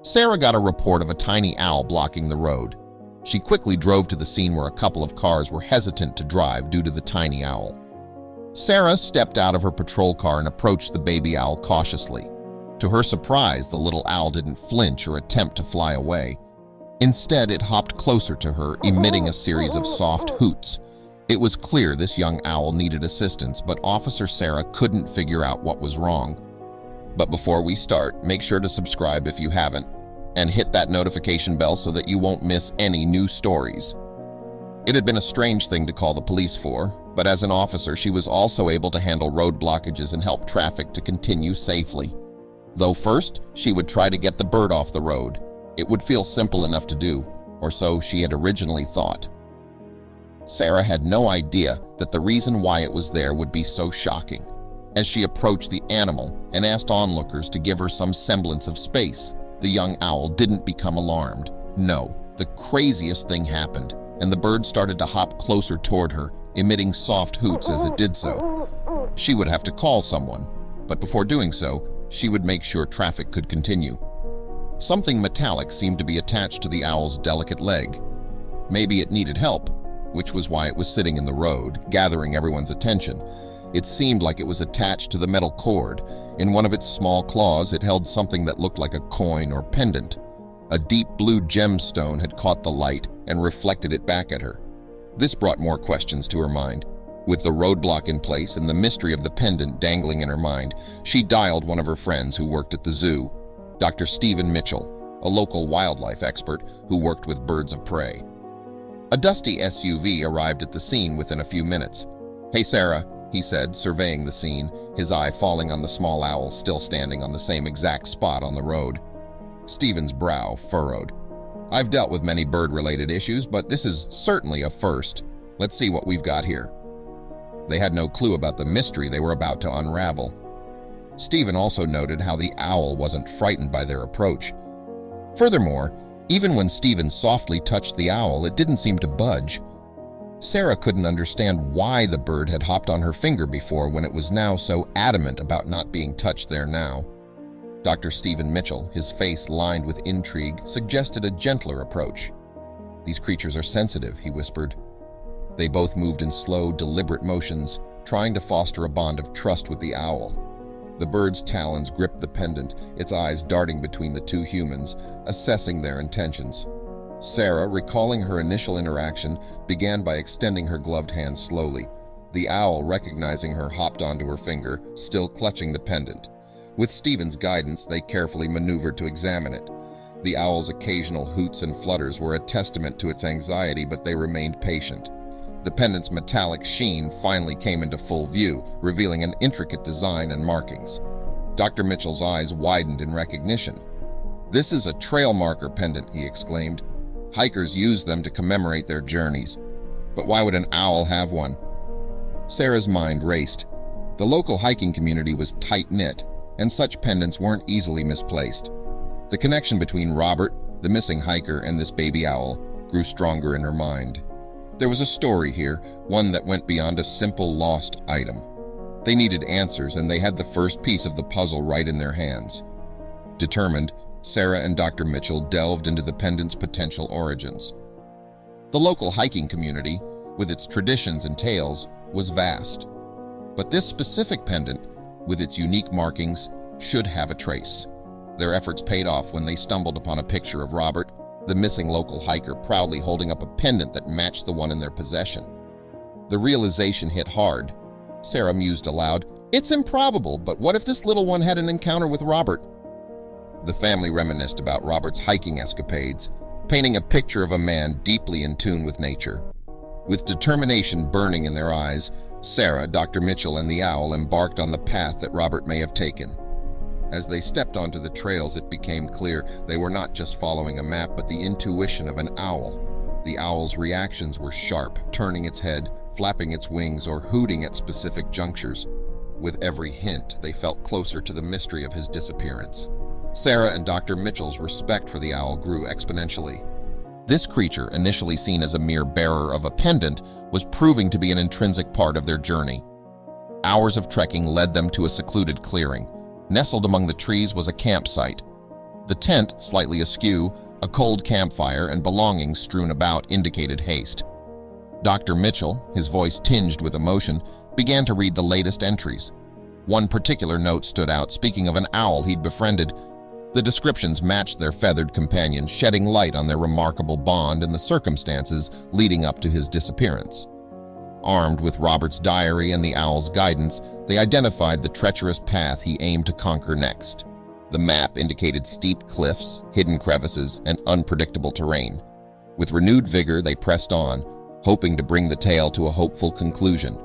Sarah got a report of a tiny owl blocking the road. She quickly drove to the scene where a couple of cars were hesitant to drive due to the tiny owl. Sarah stepped out of her patrol car and approached the baby owl cautiously. To her surprise, the little owl didn't flinch or attempt to fly away. Instead, it hopped closer to her, emitting a series of soft hoots. It was clear this young owl needed assistance, but Officer Sarah couldn't figure out what was wrong. But before we start, make sure to subscribe if you haven't, and hit that notification bell so that you won't miss any new stories. It had been a strange thing to call the police for, but as an officer, she was also able to handle road blockages and help traffic to continue safely. Though first, she would try to get the bird off the road. It would feel simple enough to do, or so she had originally thought. Sarah had no idea that the reason why it was there would be so shocking. As she approached the animal and asked onlookers to give her some semblance of space, the young owl didn't become alarmed. No, the craziest thing happened, and the bird started to hop closer toward her, emitting soft hoots as it did so. She would have to call someone, but before doing so, she would make sure traffic could continue. Something metallic seemed to be attached to the owl's delicate leg. Maybe it needed help, which was why it was sitting in the road, gathering everyone's attention. It seemed like it was attached to the metal cord. In one of its small claws, it held something that looked like a coin or pendant. A deep blue gemstone had caught the light and reflected it back at her. This brought more questions to her mind. With the roadblock in place and the mystery of the pendant dangling in her mind, she dialed one of her friends who worked at the zoo, Dr. Stephen Mitchell, a local wildlife expert who worked with birds of prey. A dusty SUV arrived at the scene within a few minutes. "Hey, Sarah," he said, surveying the scene, his eye falling on the small owl still standing on the same exact spot on the road. Stephen's brow furrowed. "I've dealt with many bird-related issues, but this is certainly a first. Let's see what we've got here." They had no clue about the mystery they were about to unravel. Stephen also noted how the owl wasn't frightened by their approach. Furthermore, even when Stephen softly touched the owl, it didn't seem to budge. Sarah couldn't understand why the bird had hopped on her finger before when it was now so adamant about not being touched there now. Dr. Stephen Mitchell, his face lined with intrigue, suggested a gentler approach. "These creatures are sensitive," he whispered. They both moved in slow, deliberate motions, trying to foster a bond of trust with the owl. The bird's talons gripped the pendant, its eyes darting between the two humans, assessing their intentions. Sarah, recalling her initial interaction, began by extending her gloved hand slowly. The owl, recognizing her, hopped onto her finger, still clutching the pendant. With Stephen's guidance, they carefully maneuvered to examine it. The owl's occasional hoots and flutters were a testament to its anxiety, but they remained patient. The pendant's metallic sheen finally came into full view, revealing an intricate design and markings. Dr. Mitchell's eyes widened in recognition. "This is a trail marker pendant," he exclaimed. "Hikers use them to commemorate their journeys. But why would an owl have one?" Sarah's mind raced. The local hiking community was tight-knit, and such pendants weren't easily misplaced. The connection between Robert, the missing hiker, and this baby owl grew stronger in her mind. There was a story here, one that went beyond a simple lost item. They needed answers, and they had the first piece of the puzzle right in their hands. Determined, Sarah and Dr. Mitchell delved into the pendant's potential origins. The local hiking community, with its traditions and tales, was vast. But this specific pendant, with its unique markings, should have a trace. Their efforts paid off when they stumbled upon a picture of Robert, the missing local hiker, proudly holding up a pendant that matched the one in their possession. The realization hit hard. Sarah mused aloud, "It's improbable, but what if this little one had an encounter with Robert?" The family reminisced about Robert's hiking escapades, painting a picture of a man deeply in tune with nature. With determination burning in their eyes, Sarah, Dr. Mitchell, and the owl embarked on the path that Robert may have taken. As they stepped onto the trails, it became clear they were not just following a map, but the intuition of an owl. The owl's reactions were sharp, turning its head, flapping its wings, or hooting at specific junctures. With every hint, they felt closer to the mystery of his disappearance. Sarah and Dr. Mitchell's respect for the owl grew exponentially. This creature, initially seen as a mere bearer of a pendant, was proving to be an intrinsic part of their journey. Hours of trekking led them to a secluded clearing. Nestled among the trees was a campsite. The tent, slightly askew, a cold campfire, and belongings strewn about indicated haste. Dr. Mitchell, his voice tinged with emotion, began to read the latest entries. One particular note stood out, speaking of an owl he'd befriended. The descriptions matched their feathered companion, shedding light on their remarkable bond and the circumstances leading up to his disappearance. Armed with Robert's diary and the owl's guidance, they identified the treacherous path he aimed to conquer next. The map indicated steep cliffs, hidden crevices, and unpredictable terrain. With renewed vigor, they pressed on, hoping to bring the tale to a hopeful conclusion.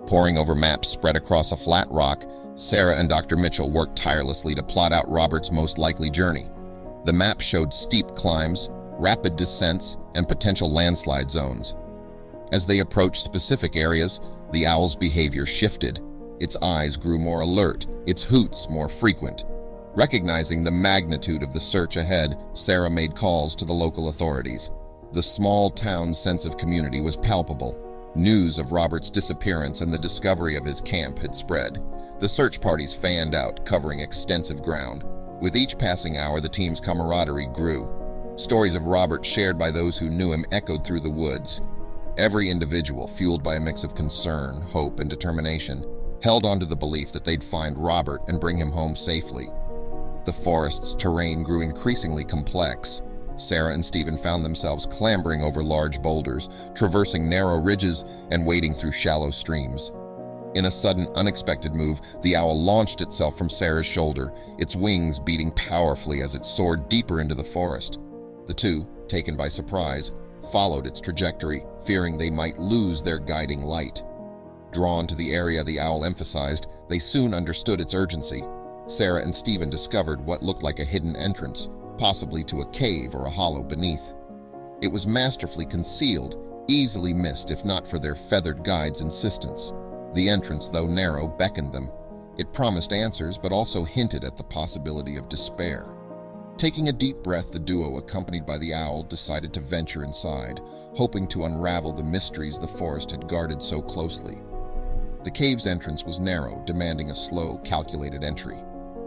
Poring over maps spread across a flat rock, Sarah and Dr. Mitchell worked tirelessly to plot out Robert's most likely journey. The map showed steep climbs, rapid descents, and potential landslide zones. As they approached specific areas, the owl's behavior shifted. Its eyes grew more alert, its hoots more frequent. Recognizing the magnitude of the search ahead, Sarah made calls to the local authorities. The small town's sense of community was palpable. News of Robert's disappearance and the discovery of his camp had spread. The search parties fanned out, covering extensive ground. With each passing hour, the team's camaraderie grew. Stories of Robert shared by those who knew him echoed through the woods. Every individual, fueled by a mix of concern, hope, and determination, held on to the belief that they'd find Robert and bring him home safely. The forest's terrain grew increasingly complex. Sarah and Stephen found themselves clambering over large boulders, traversing narrow ridges, and wading through shallow streams. In a sudden, unexpected move, the owl launched itself from Sarah's shoulder, its wings beating powerfully as it soared deeper into the forest. The two, taken by surprise, followed its trajectory, fearing they might lose their guiding light. Drawn to the area the owl emphasized, they soon understood its urgency. Sarah and Stephen discovered what looked like a hidden entrance, possibly to a cave or a hollow beneath. It was masterfully concealed, easily missed if not for their feathered guide's insistence. The entrance, though narrow, beckoned them. It promised answers, but also hinted at the possibility of despair. Taking a deep breath, the duo, accompanied by the owl, decided to venture inside, hoping to unravel the mysteries the forest had guarded so closely. The cave's entrance was narrow, demanding a slow, calculated entry.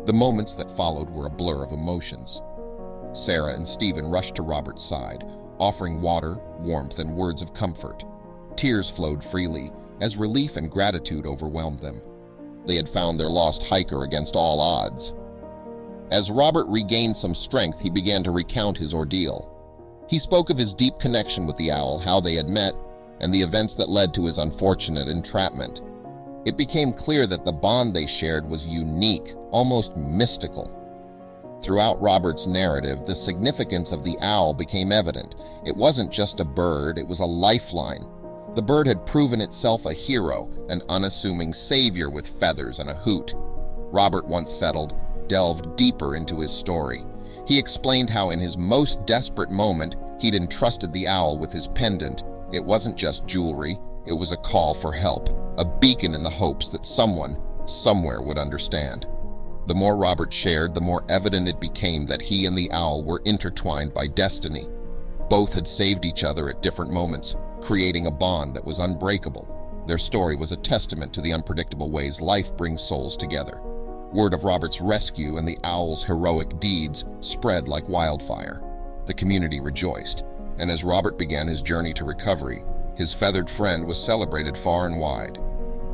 The moments that followed were a blur of emotions. Sarah and Stephen rushed to Robert's side, offering water, warmth, and words of comfort. Tears flowed freely, as relief and gratitude overwhelmed them. They had found their lost hiker against all odds. As Robert regained some strength, he began to recount his ordeal. He spoke of his deep connection with the owl, how they had met, and the events that led to his unfortunate entrapment. It became clear that the bond they shared was unique, almost mystical. Throughout Robert's narrative, the significance of the owl became evident. It wasn't just a bird, it was a lifeline. The bird had proven itself a hero, an unassuming savior with feathers and a hoot. Robert, once settled, delved deeper into his story. He explained how in his most desperate moment, he'd entrusted the owl with his pendant. It wasn't just jewelry, it was a call for help, a beacon in the hopes that someone, somewhere would understand. The more Robert shared, the more evident it became that he and the owl were intertwined by destiny. Both had saved each other at different moments, creating a bond that was unbreakable. Their story was a testament to the unpredictable ways life brings souls together. Word of Robert's rescue and the owl's heroic deeds spread like wildfire. The community rejoiced, and as Robert began his journey to recovery, his feathered friend was celebrated far and wide.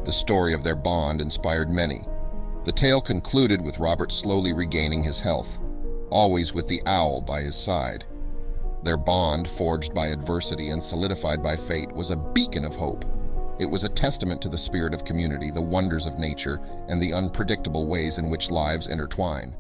The story of their bond inspired many. The tale concluded with Robert slowly regaining his health, always with the owl by his side. Their bond, forged by adversity and solidified by fate, was a beacon of hope. It was a testament to the spirit of community, the wonders of nature, and the unpredictable ways in which lives intertwine.